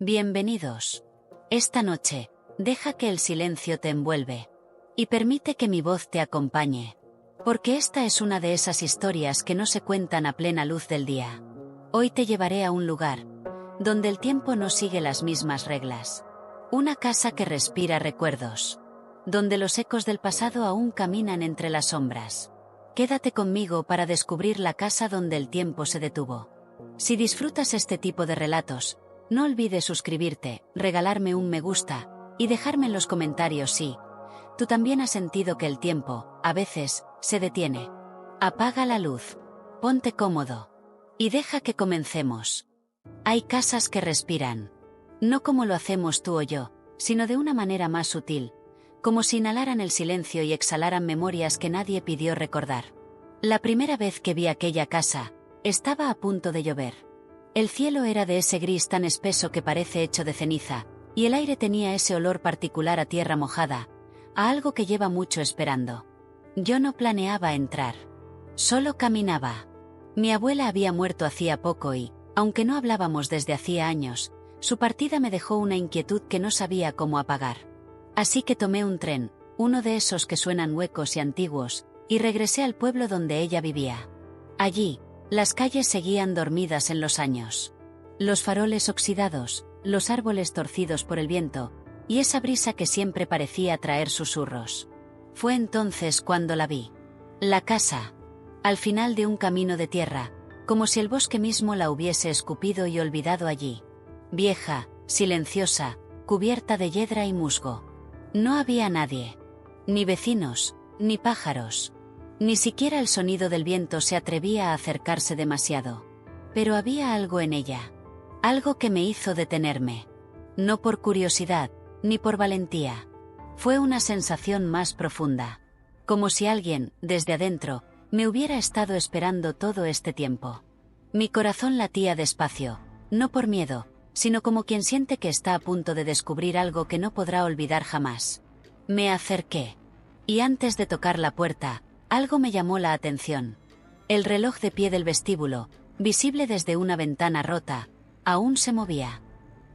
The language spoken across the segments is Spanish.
Bienvenidos. Esta noche, deja que el silencio te envuelve. Y permite que mi voz te acompañe. Porque esta es una de esas historias que no se cuentan a plena luz del día. Hoy te llevaré a un lugar donde el tiempo no sigue las mismas reglas. Una casa que respira recuerdos. Donde los ecos del pasado aún caminan entre las sombras. Quédate conmigo para descubrir la casa donde el tiempo se detuvo. Si disfrutas este tipo de relatos, no olvides suscribirte, regalarme un me gusta, y dejarme en los comentarios si tú también has sentido que el tiempo, a veces, se detiene. Apaga la luz, ponte cómodo, y deja que comencemos. Hay casas que respiran. No como lo hacemos tú o yo, sino de una manera más sutil, como si inhalaran el silencio y exhalaran memorias que nadie pidió recordar. La primera vez que vi aquella casa, estaba a punto de llover. El cielo era de ese gris tan espeso que parece hecho de ceniza, y el aire tenía ese olor particular a tierra mojada, a algo que lleva mucho esperando. Yo no planeaba entrar. Solo caminaba. Mi abuela había muerto hacía poco y, aunque no hablábamos desde hacía años, su partida me dejó una inquietud que no sabía cómo apagar. Así que tomé un tren, uno de esos que suenan huecos y antiguos, y regresé al pueblo donde ella vivía. Allí, las calles seguían dormidas en los años. Los faroles oxidados, los árboles torcidos por el viento, y esa brisa que siempre parecía traer susurros. Fue entonces cuando la vi. La casa. Al final de un camino de tierra, como si el bosque mismo la hubiese escupido y olvidado allí. Vieja, silenciosa, cubierta de hiedra y musgo. No había nadie. Ni vecinos, ni pájaros. Ni siquiera el sonido del viento se atrevía a acercarse demasiado. Pero había algo en ella. Algo que me hizo detenerme. No por curiosidad, ni por valentía. Fue una sensación más profunda. Como si alguien, desde adentro, me hubiera estado esperando todo este tiempo. Mi corazón latía despacio, no por miedo, sino como quien siente que está a punto de descubrir algo que no podrá olvidar jamás. Me acerqué. Y antes de tocar la puerta, algo me llamó la atención. El reloj de pie del vestíbulo, visible desde una ventana rota, aún se movía.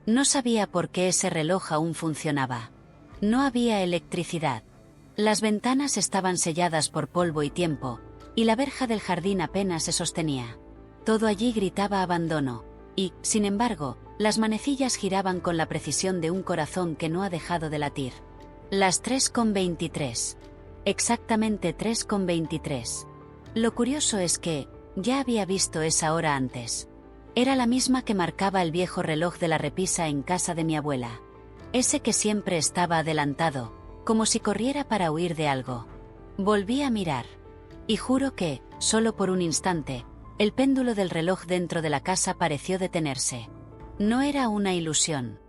No sabía por qué ese reloj aún funcionaba. No había electricidad. Las ventanas estaban selladas por polvo y tiempo, y la verja del jardín apenas se sostenía. Todo allí gritaba abandono, y, sin embargo, las manecillas giraban con la precisión de un corazón que no ha dejado de latir. Las 3:23. Exactamente 3:23. Lo curioso es que, ya había visto esa hora antes. Era la misma que marcaba el viejo reloj de la repisa en casa de mi abuela. Ese que siempre estaba adelantado, como si corriera para huir de algo. Volví a mirar. Y juro que, solo por un instante, el péndulo del reloj dentro de la casa pareció detenerse. No era una ilusión.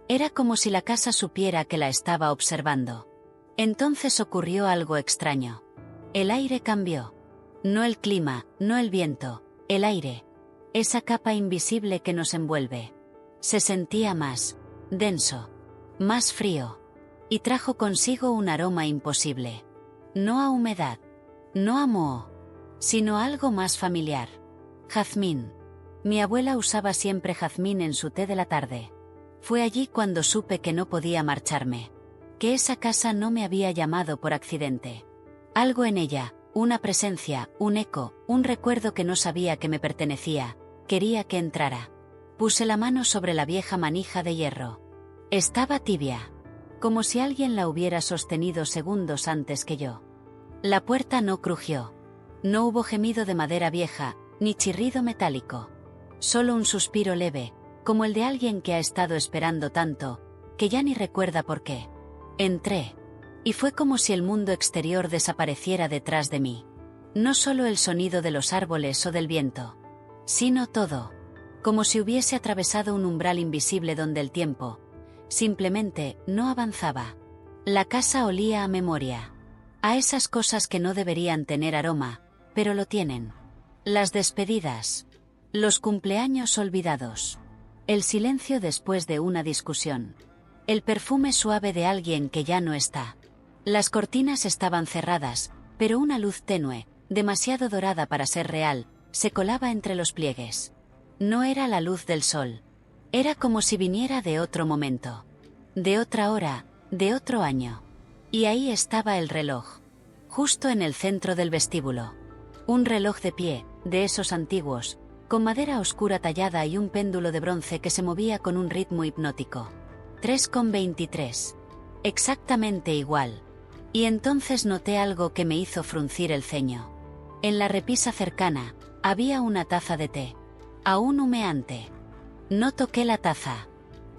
Era como si la casa supiera que la estaba observando. Entonces ocurrió algo extraño. El aire cambió. No el clima, no el viento, el aire. Esa capa invisible que nos envuelve. Se sentía más denso, más frío. Y trajo consigo un aroma imposible. No a humedad, no a moho, sino a algo más familiar. Jazmín. Mi abuela usaba siempre jazmín en su té de la tarde. Fue allí cuando supe que no podía marcharme. Que esa casa no me había llamado por accidente. Algo en ella, una presencia, un eco, un recuerdo que no sabía que me pertenecía, quería que entrara. Puse la mano sobre la vieja manija de hierro. Estaba tibia. Como si alguien la hubiera sostenido segundos antes que yo. La puerta no crujió. No hubo gemido de madera vieja, ni chirrido metálico. Solo un suspiro leve, como el de alguien que ha estado esperando tanto, que ya ni recuerda por qué. Entré. Y fue como si el mundo exterior desapareciera detrás de mí. No solo el sonido de los árboles o del viento, sino todo. Como si hubiese atravesado un umbral invisible donde el tiempo, simplemente, no avanzaba. La casa olía a memoria. A esas cosas que no deberían tener aroma, pero lo tienen. Las despedidas. Los cumpleaños olvidados. El silencio después de una discusión. El perfume suave de alguien que ya no está. Las cortinas estaban cerradas, pero una luz tenue, demasiado dorada para ser real, se colaba entre los pliegues. No era la luz del sol. Era como si viniera de otro momento, de otra hora, de otro año. Y ahí estaba el reloj, justo en el centro del vestíbulo. Un reloj de pie, de esos antiguos, con madera oscura tallada y un péndulo de bronce que se movía con un ritmo hipnótico. 3:23. Exactamente igual. Y entonces noté algo que me hizo fruncir el ceño. En la repisa cercana, había una taza de té, aún humeante. No toqué la taza.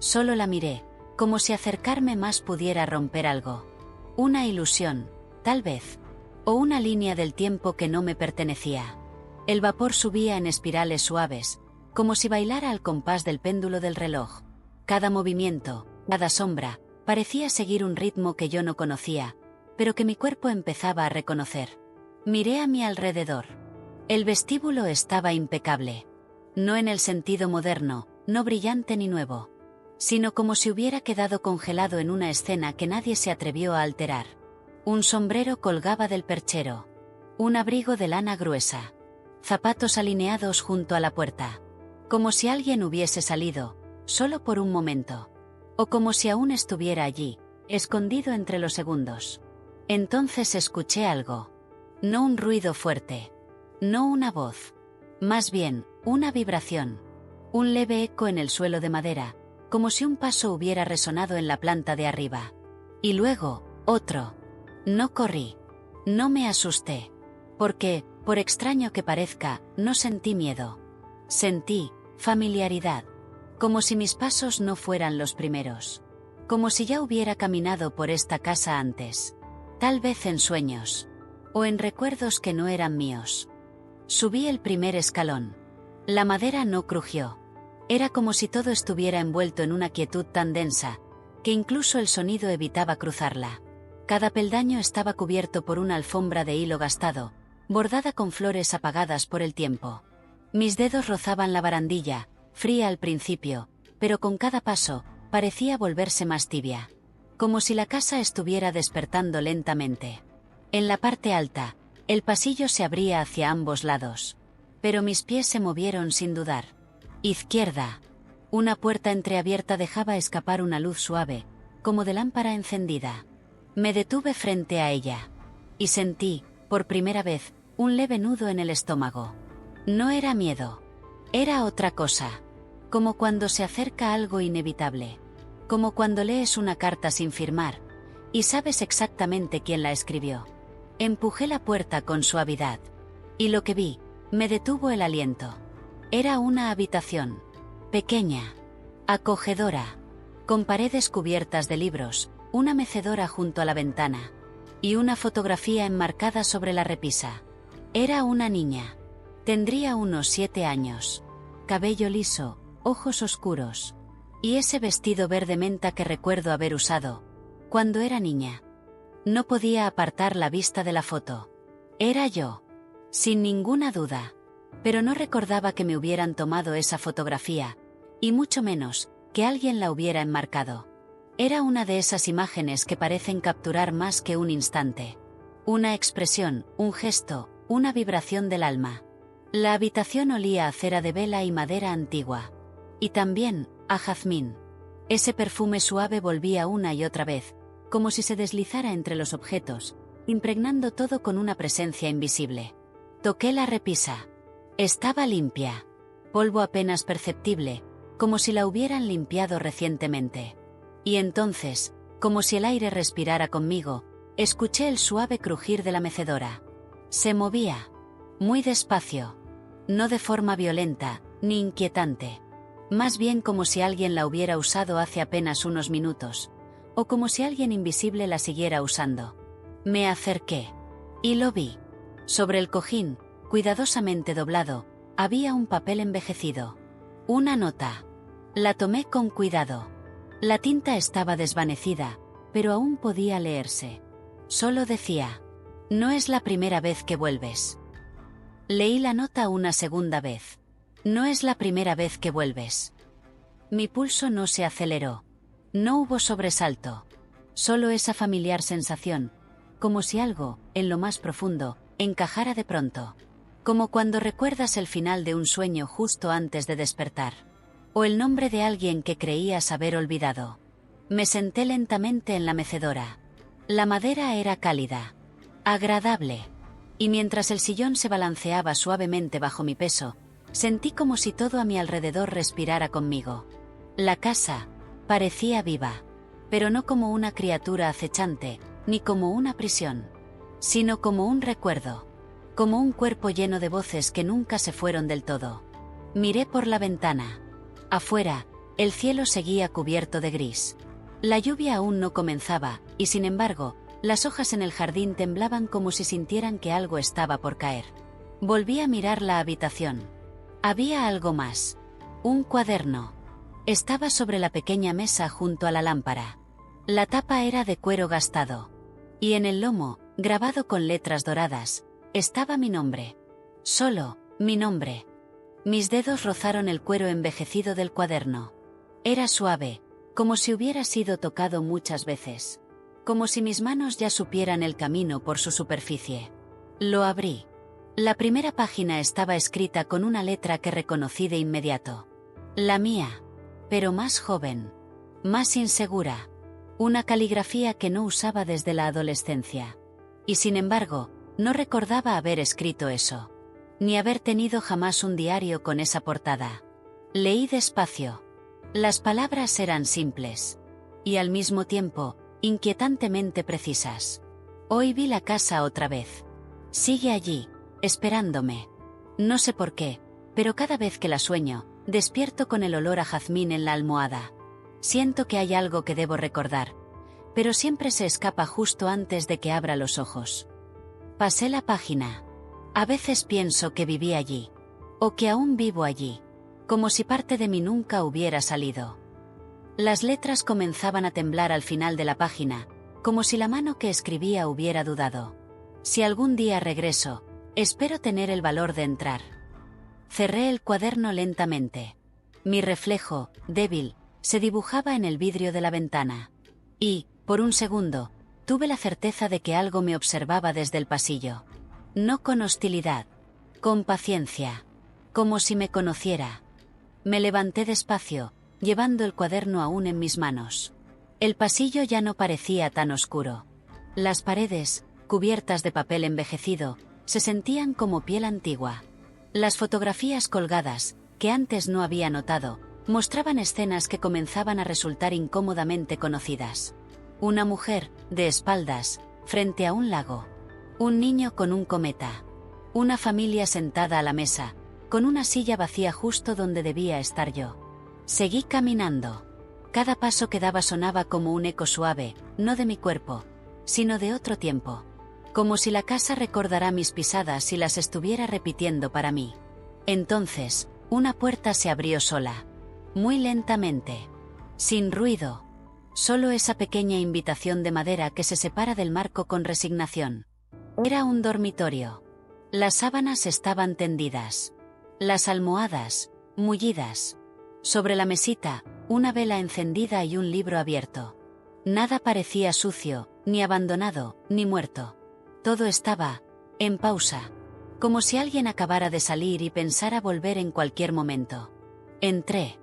Solo la miré, como si acercarme más pudiera romper algo. Una ilusión, tal vez. O una línea del tiempo que no me pertenecía. El vapor subía en espirales suaves, como si bailara al compás del péndulo del reloj. Cada movimiento, cada sombra, parecía seguir un ritmo que yo no conocía, pero que mi cuerpo empezaba a reconocer. Miré a mi alrededor. El vestíbulo estaba impecable. No en el sentido moderno, no brillante ni nuevo, sino como si hubiera quedado congelado en una escena que nadie se atrevió a alterar. Un sombrero colgaba del perchero. Un abrigo de lana gruesa. Zapatos alineados junto a la puerta. Como si alguien hubiese salido, solo por un momento. O como si aún estuviera allí, escondido entre los segundos. Entonces escuché algo. No un ruido fuerte. No una voz. Más bien, una vibración. Un leve eco en el suelo de madera, como si un paso hubiera resonado en la planta de arriba. Y luego, otro. No corrí. No me asusté. Porque, por extraño que parezca, no sentí miedo. Sentí familiaridad. Como si mis pasos no fueran los primeros. Como si ya hubiera caminado por esta casa antes. Tal vez en sueños. O en recuerdos que no eran míos. Subí el primer escalón. La madera no crujió. Era como si todo estuviera envuelto en una quietud tan densa, que incluso el sonido evitaba cruzarla. Cada peldaño estaba cubierto por una alfombra de hilo gastado, bordada con flores apagadas por el tiempo. Mis dedos rozaban la barandilla, fría al principio, pero con cada paso, parecía volverse más tibia. Como si la casa estuviera despertando lentamente. En la parte alta, el pasillo se abría hacia ambos lados. Pero mis pies se movieron sin dudar. Izquierda. Una puerta entreabierta dejaba escapar una luz suave, como de lámpara encendida. Me detuve frente a ella. Y sentí, por primera vez, un leve nudo en el estómago. No era miedo. Era otra cosa. Como cuando se acerca algo inevitable. Como cuando lees una carta sin firmar, y sabes exactamente quién la escribió. Empujé la puerta con suavidad. Y lo que vi, me detuvo el aliento. Era una habitación. Pequeña. Acogedora. Con paredes cubiertas de libros, una mecedora junto a la ventana. Y una fotografía enmarcada sobre la repisa. Era una niña. Tendría unos 7 años. Cabello liso, ojos oscuros. Y ese vestido verde menta que recuerdo haber usado cuando era niña. No podía apartar la vista de la foto. Era yo. Sin ninguna duda. Pero no recordaba que me hubieran tomado esa fotografía, y mucho menos, que alguien la hubiera enmarcado. Era una de esas imágenes que parecen capturar más que un instante. Una expresión, un gesto, una vibración del alma. La habitación olía a cera de vela y madera antigua. Y también, a jazmín. Ese perfume suave volvía una y otra vez, como si se deslizara entre los objetos, impregnando todo con una presencia invisible. Toqué la repisa. Estaba limpia. Polvo apenas perceptible, como si la hubieran limpiado recientemente. Y entonces, como si el aire respirara conmigo, escuché el suave crujir de la mecedora. Se movía. Muy despacio. No de forma violenta, ni inquietante. Más bien como si alguien la hubiera usado hace apenas unos minutos, o como si alguien invisible la siguiera usando. Me acerqué. Y lo vi. Sobre el cojín, cuidadosamente doblado, había un papel envejecido. Una nota. La tomé con cuidado. La tinta estaba desvanecida, pero aún podía leerse. Solo decía: no es la primera vez que vuelves. Leí la nota una segunda vez. No es la primera vez que vuelves. Mi pulso no se aceleró. No hubo sobresalto. Solo esa familiar sensación, como si algo, en lo más profundo, encajara de pronto. Como cuando recuerdas el final de un sueño justo antes de despertar. o el nombre de alguien que creías haber olvidado. Me senté lentamente en la mecedora. La madera era cálida, agradable, y mientras el sillón se balanceaba suavemente bajo mi peso, sentí como si todo a mi alrededor respirara conmigo. La casa parecía viva, pero no como una criatura acechante, ni como una prisión, sino como un recuerdo, como un cuerpo lleno de voces que nunca se fueron del todo. Miré por la ventana. Afuera, el cielo seguía cubierto de gris. La lluvia aún no comenzaba, y sin embargo, las hojas en el jardín temblaban como si sintieran que algo estaba por caer. Volví a mirar la habitación. Había algo más. Un cuaderno. Estaba sobre la pequeña mesa junto a la lámpara. La tapa era de cuero gastado. Y en el lomo, grabado con letras doradas, estaba mi nombre. Solo, mi nombre. Mis dedos rozaron el cuero envejecido del cuaderno. Era suave, como si hubiera sido tocado muchas veces. Como si mis manos ya supieran el camino por su superficie. Lo abrí. La primera página estaba escrita con una letra que reconocí de inmediato. La mía. Pero más joven. Más insegura. Una caligrafía que no usaba desde la adolescencia. Y sin embargo, no recordaba haber escrito eso. Ni haber tenido jamás un diario con esa portada. Leí despacio. Las palabras eran simples. Y al mismo tiempo, inquietantemente precisas. Hoy vi la casa otra vez. Sigue allí, esperándome. No sé por qué, pero cada vez que la sueño, despierto con el olor a jazmín en la almohada. Siento que hay algo que debo recordar, pero siempre se escapa justo antes de que abra los ojos. Pasé la página. A veces pienso que viví allí. O que aún vivo allí. Como si parte de mí nunca hubiera salido. Las letras comenzaban a temblar al final de la página, como si la mano que escribía hubiera dudado. Si algún día regreso, espero tener el valor de entrar. Cerré el cuaderno lentamente. Mi reflejo, débil, se dibujaba en el vidrio de la ventana. Y, por un segundo, tuve la certeza de que algo me observaba desde el pasillo. No con hostilidad, con paciencia, como si me conociera. Me levanté despacio, llevando el cuaderno aún en mis manos. El pasillo ya no parecía tan oscuro. Las paredes, cubiertas de papel envejecido, se sentían como piel antigua. Las fotografías colgadas, que antes no había notado, mostraban escenas que comenzaban a resultar incómodamente conocidas. Una mujer, de espaldas, frente a un lago. Un niño con un cometa. Una familia sentada a la mesa, con una silla vacía justo donde debía estar yo. Seguí caminando. Cada paso que daba sonaba como un eco suave, no de mi cuerpo, sino de otro tiempo. Como si la casa recordara mis pisadas y las estuviera repitiendo para mí. Entonces, una puerta se abrió sola. Muy lentamente. Sin ruido. Solo esa pequeña invitación de madera que se separa del marco con resignación. Era un dormitorio. Las sábanas estaban tendidas. Las almohadas, mullidas. Sobre la mesita, una vela encendida y un libro abierto. Nada parecía sucio, ni abandonado, ni muerto. Todo estaba en pausa. Como si alguien acabara de salir y pensara volver en cualquier momento. Entré.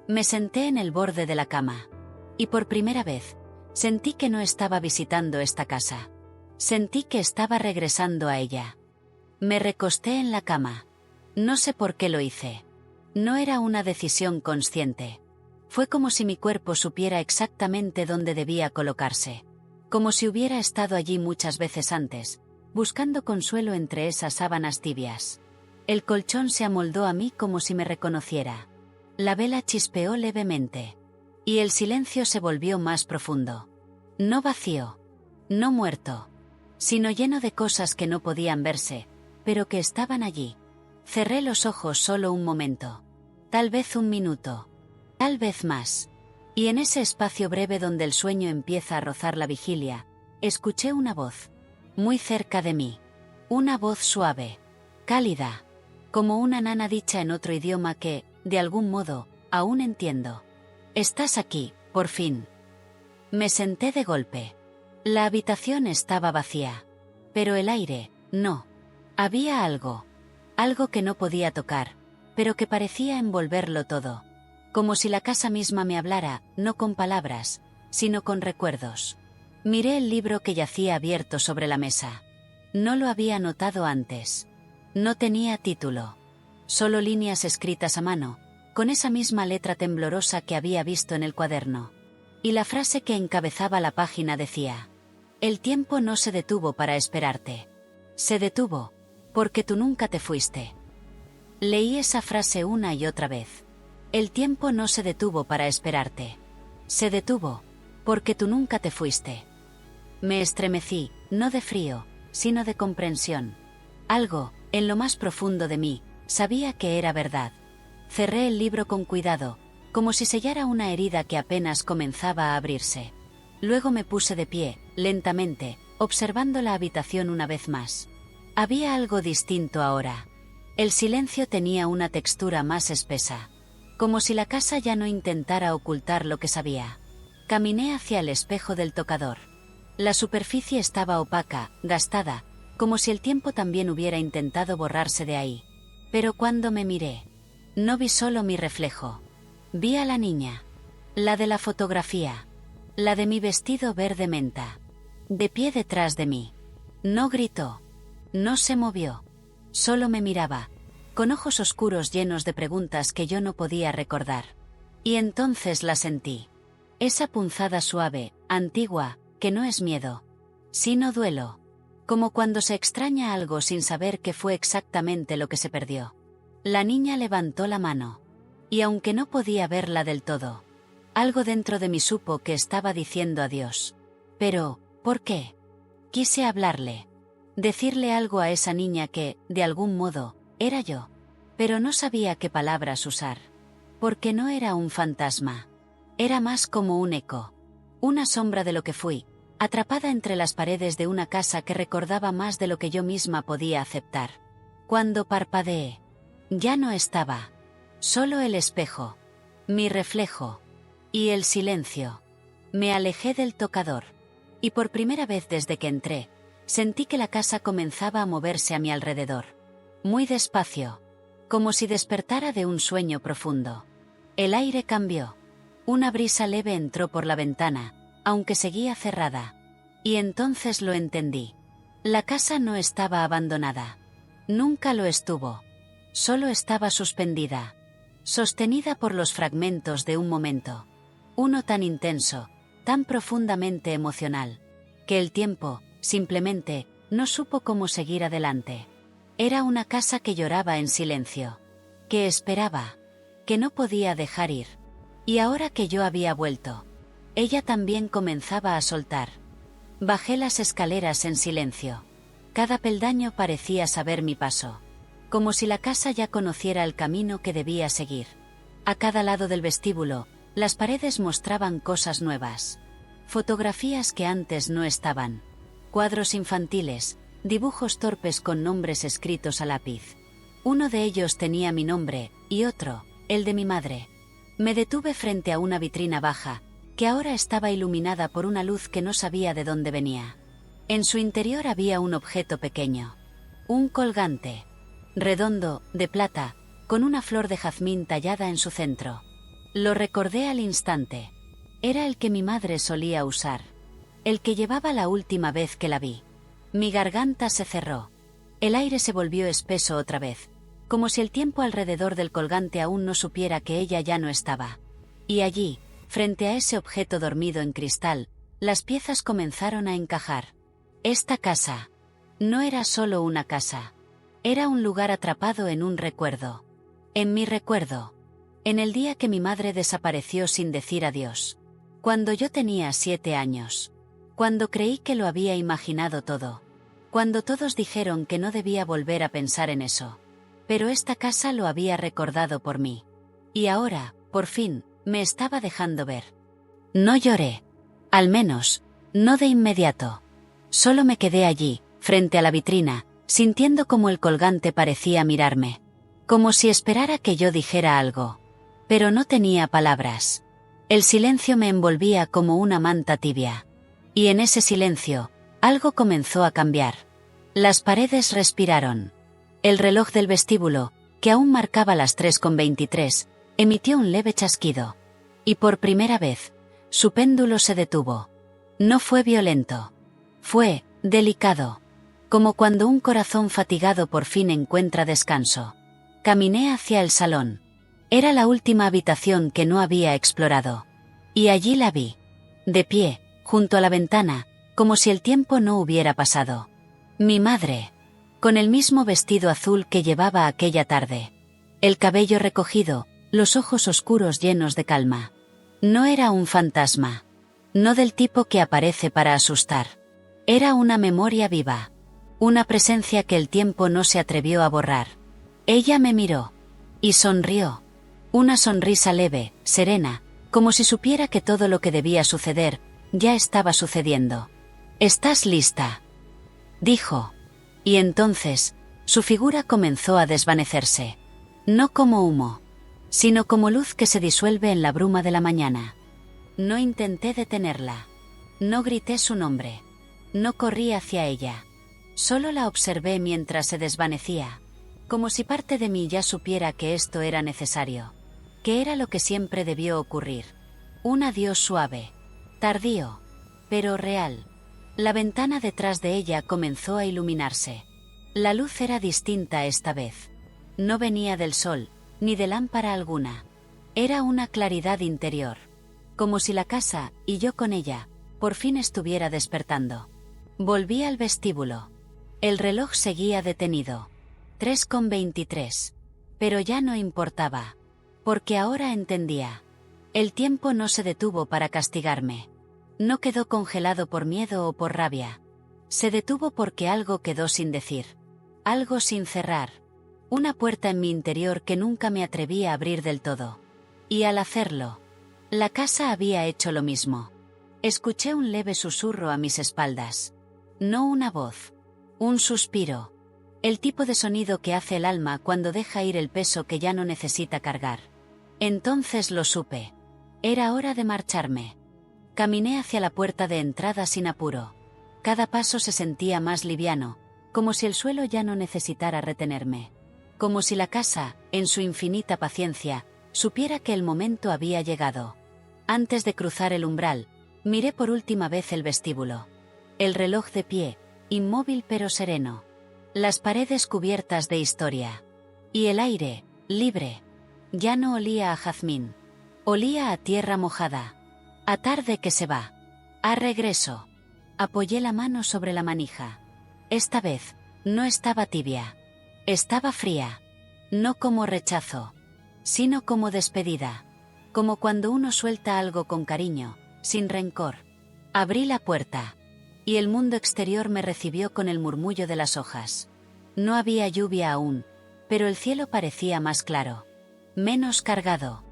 Me senté en el borde de la cama. Y por primera vez, sentí que no estaba visitando esta casa. Sentí que estaba regresando a ella. Me recosté en la cama. No sé por qué lo hice. No era una decisión consciente. Fue como si mi cuerpo supiera exactamente dónde debía colocarse. Como si hubiera estado allí muchas veces antes, buscando consuelo entre esas sábanas tibias. El colchón se amoldó a mí como si me reconociera. La vela chispeó levemente. Y el silencio se volvió más profundo. No vacío. No muerto. Sino lleno de cosas que no podían verse, pero que estaban allí. Cerré los ojos solo un momento. Tal vez un minuto. Tal vez más. Y en ese espacio breve donde el sueño empieza a rozar la vigilia, escuché una voz. Muy cerca de mí. Una voz suave. Cálida. Como una nana dicha en otro idioma que, de algún modo, aún entiendo. Estás aquí, por fin. Me senté de golpe. La habitación estaba vacía. Pero el aire, no. Había algo. Algo que no podía tocar, pero que parecía envolverlo todo. como si la casa misma me hablara, no con palabras, sino con recuerdos. Miré el libro que yacía abierto sobre la mesa. No lo había notado antes. No tenía título. Solo líneas escritas a mano, con esa misma letra temblorosa que había visto en el cuaderno. Y la frase que encabezaba la página decía: «El tiempo no se detuvo para esperarte. Se detuvo, porque tú nunca te fuiste». Leí esa frase una y otra vez. El tiempo no se detuvo para esperarte. Se detuvo, porque tú nunca te fuiste. Me estremecí, no de frío, sino de comprensión. Algo, en lo más profundo de mí, sabía que era verdad. Cerré el libro con cuidado, como si sellara una herida que apenas comenzaba a abrirse. Luego me puse de pie, lentamente, observando la habitación una vez más. Había algo distinto ahora. El silencio tenía una textura más espesa, como si la casa ya no intentara ocultar lo que sabía. Caminé hacia el espejo del tocador. La superficie estaba opaca, gastada, como si el tiempo también hubiera intentado borrarse de ahí. Pero cuando me miré, no vi solo mi reflejo. Vi a la niña. La de la fotografía. La de mi vestido verde menta. De pie detrás de mí. No gritó. No se movió. Solo me miraba, con ojos oscuros llenos de preguntas que yo no podía recordar. Y entonces la sentí. Esa punzada suave, antigua, que no es miedo, sino duelo. Como cuando se extraña algo sin saber qué fue exactamente lo que se perdió. La niña levantó la mano. Y aunque no podía verla del todo, algo dentro de mí supo que estaba diciendo adiós. Pero, ¿por qué? Quise hablarle. Decirle algo a esa niña que, de algún modo, era yo. Pero no sabía qué palabras usar. Porque no era un fantasma. Era más como un eco. Una sombra de lo que fui, atrapada entre las paredes de una casa que recordaba más de lo que yo misma podía aceptar. Cuando parpadeé, ya no estaba. Solo el espejo. Mi reflejo. Y el silencio. Me alejé del tocador. Y por primera vez desde que entré, sentí que la casa comenzaba a moverse a mi alrededor. Muy despacio. Como si despertara de un sueño profundo. El aire cambió. Una brisa leve entró por la ventana, aunque seguía cerrada. Y entonces lo entendí. La casa no estaba abandonada. Nunca lo estuvo. Solo estaba suspendida. Sostenida por los fragmentos de un momento. Uno tan intenso, tan profundamente emocional, que el tiempo, simplemente, no supo cómo seguir adelante. Era una casa que lloraba en silencio. Que esperaba. Que no podía dejar ir. Y ahora que yo había vuelto, ella también comenzaba a soltar. Bajé las escaleras en silencio. Cada peldaño parecía saber mi paso. Como si la casa ya conociera el camino que debía seguir. A cada lado del vestíbulo, las paredes mostraban cosas nuevas. Fotografías que antes no estaban. Cuadros infantiles, dibujos torpes con nombres escritos a lápiz. Uno de ellos tenía mi nombre, y otro, el de mi madre. Me detuve frente a una vitrina baja, que ahora estaba iluminada por una luz que no sabía de dónde venía. En su interior había un objeto pequeño. Un colgante. Redondo, de plata, con una flor de jazmín tallada en su centro. Lo recordé al instante. Era el que mi madre solía usar. El que llevaba la última vez que la vi. Mi garganta se cerró. El aire se volvió espeso otra vez. Como si el tiempo alrededor del colgante aún no supiera que ella ya no estaba. Y allí, frente a ese objeto dormido en cristal, las piezas comenzaron a encajar. Esta casa no era solo una casa. Era un lugar atrapado en un recuerdo. En mi recuerdo. En el día que mi madre desapareció sin decir adiós. Cuando yo tenía 7 años. Cuando creí que lo había imaginado todo. Cuando todos dijeron que no debía volver a pensar en eso. Pero esta casa lo había recordado por mí. Y ahora, por fin, me estaba dejando ver. No lloré. Al menos, no de inmediato. Solo me quedé allí, frente a la vitrina, sintiendo como el colgante parecía mirarme. Como si esperara que yo dijera algo. Pero no tenía palabras. El silencio me envolvía como una manta tibia. Y en ese silencio, algo comenzó a cambiar. Las paredes respiraron. El reloj del vestíbulo, que aún marcaba las 3:23, Emitió un leve chasquido. Y por primera vez, su péndulo se detuvo. No fue violento. Fue delicado. Como cuando un corazón fatigado por fin encuentra descanso. Caminé hacia el salón. Era la última habitación que no había explorado. Y allí la vi. De pie, junto a la ventana, como si el tiempo no hubiera pasado. Mi madre. Con el mismo vestido azul que llevaba aquella tarde. El cabello recogido, los ojos oscuros llenos de calma. No era un fantasma. No del tipo que aparece para asustar. Era una memoria viva. Una presencia que el tiempo no se atrevió a borrar. Ella me miró. Y sonrió. Una sonrisa leve, serena, como si supiera que todo lo que debía suceder, ya estaba sucediendo. «¿Estás lista?», dijo. Y entonces, su figura comenzó a desvanecerse. No como humo, sino como luz que se disuelve en la bruma de la mañana. No intenté detenerla. No grité su nombre. No corrí hacia ella. Solo la observé mientras se desvanecía. Como si parte de mí ya supiera que esto era necesario. Que era lo que siempre debió ocurrir. Un adiós suave. Tardío. Pero real. La ventana detrás de ella comenzó a iluminarse. La luz era distinta esta vez. No venía del sol, ni de lámpara alguna. Era una claridad interior. Como si la casa, y yo con ella, por fin estuviera despertando. Volví al vestíbulo. El reloj seguía detenido. 3:23. Pero ya no importaba. Porque ahora entendía. El tiempo no se detuvo para castigarme. No quedó congelado por miedo o por rabia. Se detuvo porque algo quedó sin decir. Algo sin cerrar. Una puerta en mi interior que nunca me atreví a abrir del todo. Y al hacerlo, la casa había hecho lo mismo. Escuché un leve susurro a mis espaldas. No una voz. Un suspiro. El tipo de sonido que hace el alma cuando deja ir el peso que ya no necesita cargar. Entonces lo supe. Era hora de marcharme. Caminé hacia la puerta de entrada sin apuro. Cada paso se sentía más liviano, como si el suelo ya no necesitara retenerme. Como si la casa, en su infinita paciencia, supiera que el momento había llegado. Antes de cruzar el umbral, miré por última vez el vestíbulo. El reloj de pie, inmóvil pero sereno. Las paredes cubiertas de historia. Y el aire, libre. Ya no olía a jazmín. Olía a tierra mojada. A tarde que se va. A regreso. Apoyé la mano sobre la manija. Esta vez, no estaba tibia. Estaba fría. No como rechazo, sino como despedida. Como cuando uno suelta algo con cariño, sin rencor. Abrí la puerta. Y el mundo exterior me recibió con el murmullo de las hojas. No había lluvia aún, pero el cielo parecía más claro. Menos cargado.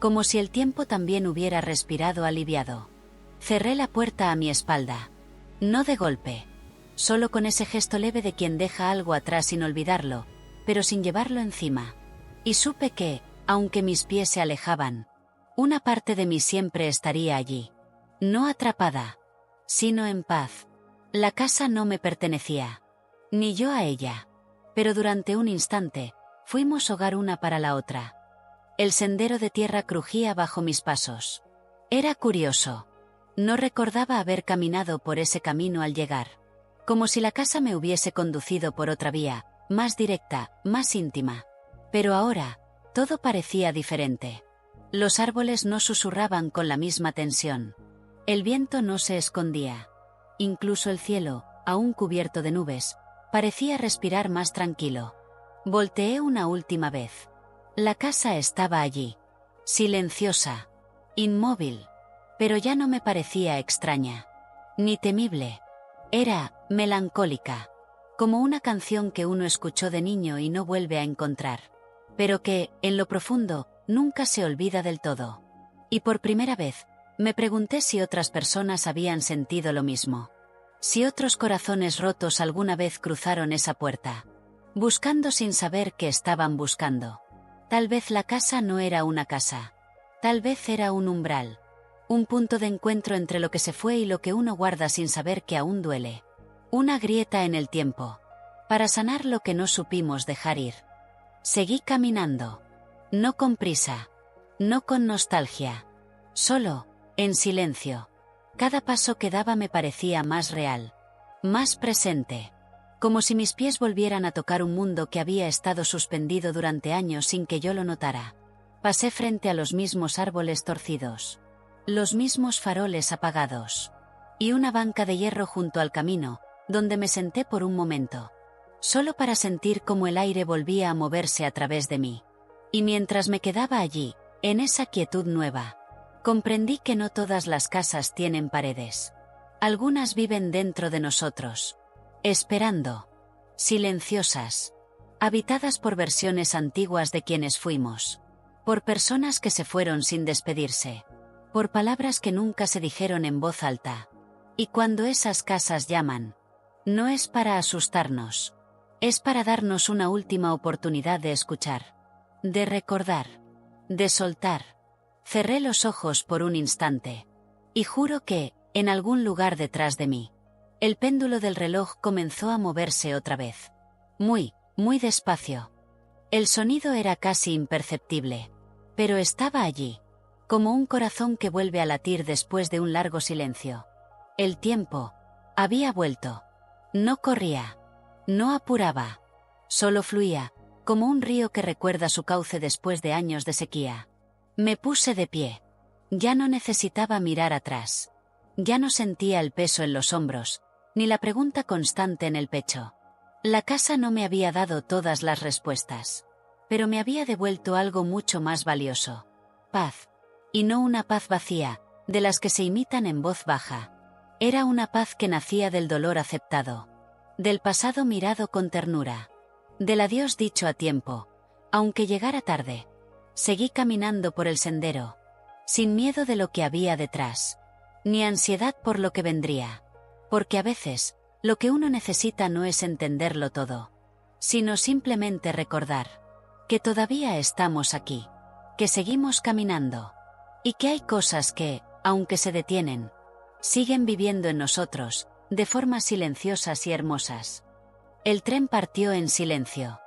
Como si el tiempo también hubiera respirado aliviado. Cerré la puerta a mi espalda. No de golpe. Solo con ese gesto leve de quien deja algo atrás sin olvidarlo, pero sin llevarlo encima. Y supe que, aunque mis pies se alejaban, una parte de mí siempre estaría allí. No atrapada, sino en paz. La casa no me pertenecía. Ni yo a ella. Pero durante un instante, fuimos hogar una para la otra. El sendero de tierra crujía bajo mis pasos. Era curioso. No recordaba haber caminado por ese camino al llegar. Como si la casa me hubiese conducido por otra vía, más directa, más íntima. Pero ahora, todo parecía diferente. Los árboles no susurraban con la misma tensión. El viento no se escondía. Incluso el cielo, aún cubierto de nubes, parecía respirar más tranquilo. Volteé una última vez. La casa estaba allí. Silenciosa. Inmóvil. Pero ya no me parecía extraña. Ni temible. Era melancólica. Como una canción que uno escuchó de niño y no vuelve a encontrar. Pero que, en lo profundo, nunca se olvida del todo. Y por primera vez, me pregunté si otras personas habían sentido lo mismo. Si otros corazones rotos alguna vez cruzaron esa puerta. Buscando sin saber qué estaban buscando. Tal vez la casa no era una casa. Tal vez era un umbral. Un punto de encuentro entre lo que se fue y lo que uno guarda sin saber que aún duele. Una grieta en el tiempo. Para sanar lo que no supimos dejar ir. Seguí caminando. No con prisa. No con nostalgia. Solo, en silencio. Cada paso que daba me parecía más real. Más presente. Como si mis pies volvieran a tocar un mundo que había estado suspendido durante años sin que yo lo notara. Pasé frente a los mismos árboles torcidos. Los mismos faroles apagados. Y una banca de hierro junto al camino, donde me senté por un momento. Solo para sentir cómo el aire volvía a moverse a través de mí. Y mientras me quedaba allí, en esa quietud nueva, comprendí que no todas las casas tienen paredes. Algunas viven dentro de nosotros. Esperando. Silenciosas. Habitadas por versiones antiguas de quienes fuimos. Por personas que se fueron sin despedirse. Por palabras que nunca se dijeron en voz alta. Y cuando esas casas llaman, no es para asustarnos. Es para darnos una última oportunidad de escuchar. De recordar. De soltar. Cerré los ojos por un instante. Y juro que, en algún lugar detrás de mí, el péndulo del reloj comenzó a moverse otra vez. Muy, muy despacio. El sonido era casi imperceptible. Pero estaba allí. Como un corazón que vuelve a latir después de un largo silencio. El tiempo había vuelto. No corría. No apuraba. Solo fluía, como un río que recuerda su cauce después de años de sequía. Me puse de pie. Ya no necesitaba mirar atrás. Ya no sentía el peso en los hombros, ni la pregunta constante en el pecho. La casa no me había dado todas las respuestas, pero me había devuelto algo mucho más valioso. Paz. Y no una paz vacía, de las que se imitan en voz baja. Era una paz que nacía del dolor aceptado. Del pasado mirado con ternura. Del adiós dicho a tiempo, aunque llegara tarde. Seguí caminando por el sendero, sin miedo de lo que había detrás, ni ansiedad por lo que vendría, porque a veces, lo que uno necesita no es entenderlo todo, sino simplemente recordar que todavía estamos aquí, que seguimos caminando, y que hay cosas que, aunque se detienen, siguen viviendo en nosotros, de formas silenciosas y hermosas. El tren partió en silencio.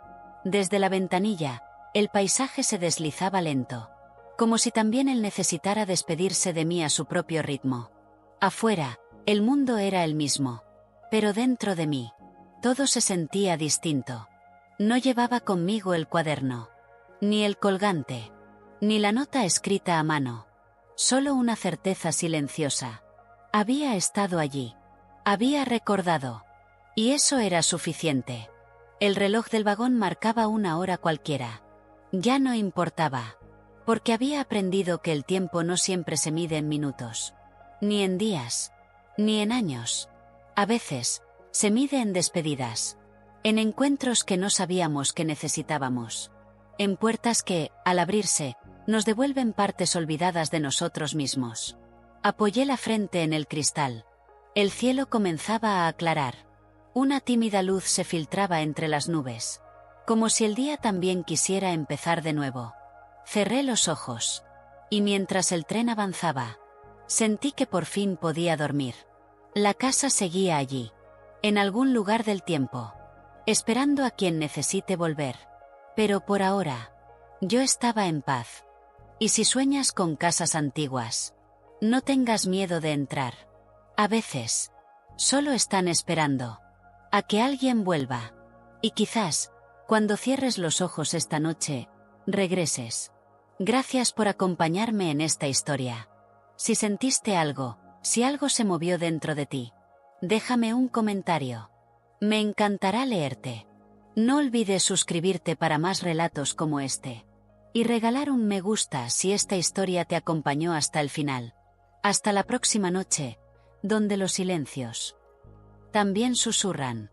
Desde la ventanilla, el paisaje se deslizaba lento, como si también él necesitara despedirse de mí a su propio ritmo. Afuera, el mundo era el mismo, pero dentro de mí, todo se sentía distinto. No llevaba conmigo el cuaderno, ni el colgante, ni la nota escrita a mano, solo una certeza silenciosa. Había estado allí, había recordado, y eso era suficiente. El reloj del vagón marcaba una hora cualquiera. Ya no importaba, porque había aprendido que el tiempo no siempre se mide en minutos, ni en días, ni en años. A veces, se mide en despedidas, en encuentros que no sabíamos que necesitábamos, en puertas que, al abrirse, nos devuelven partes olvidadas de nosotros mismos. Apoyé la frente en el cristal. El cielo comenzaba a aclarar. Una tímida luz se filtraba entre las nubes, como si el día también quisiera empezar de nuevo. Cerré los ojos, y mientras el tren avanzaba, sentí que por fin podía dormir. La casa seguía allí, en algún lugar del tiempo, esperando a quien necesite volver. Pero por ahora, yo estaba en paz. Y si sueñas con casas antiguas, no tengas miedo de entrar. A veces, solo están esperando a que alguien vuelva. Y quizás, cuando cierres los ojos esta noche, regreses. Gracias por acompañarme en esta historia. Si sentiste algo, si algo se movió dentro de ti, déjame un comentario. Me encantará leerte. No olvides suscribirte para más relatos como este. Y regalar un me gusta si esta historia te acompañó hasta el final. Hasta la próxima noche, donde los silencios también susurran.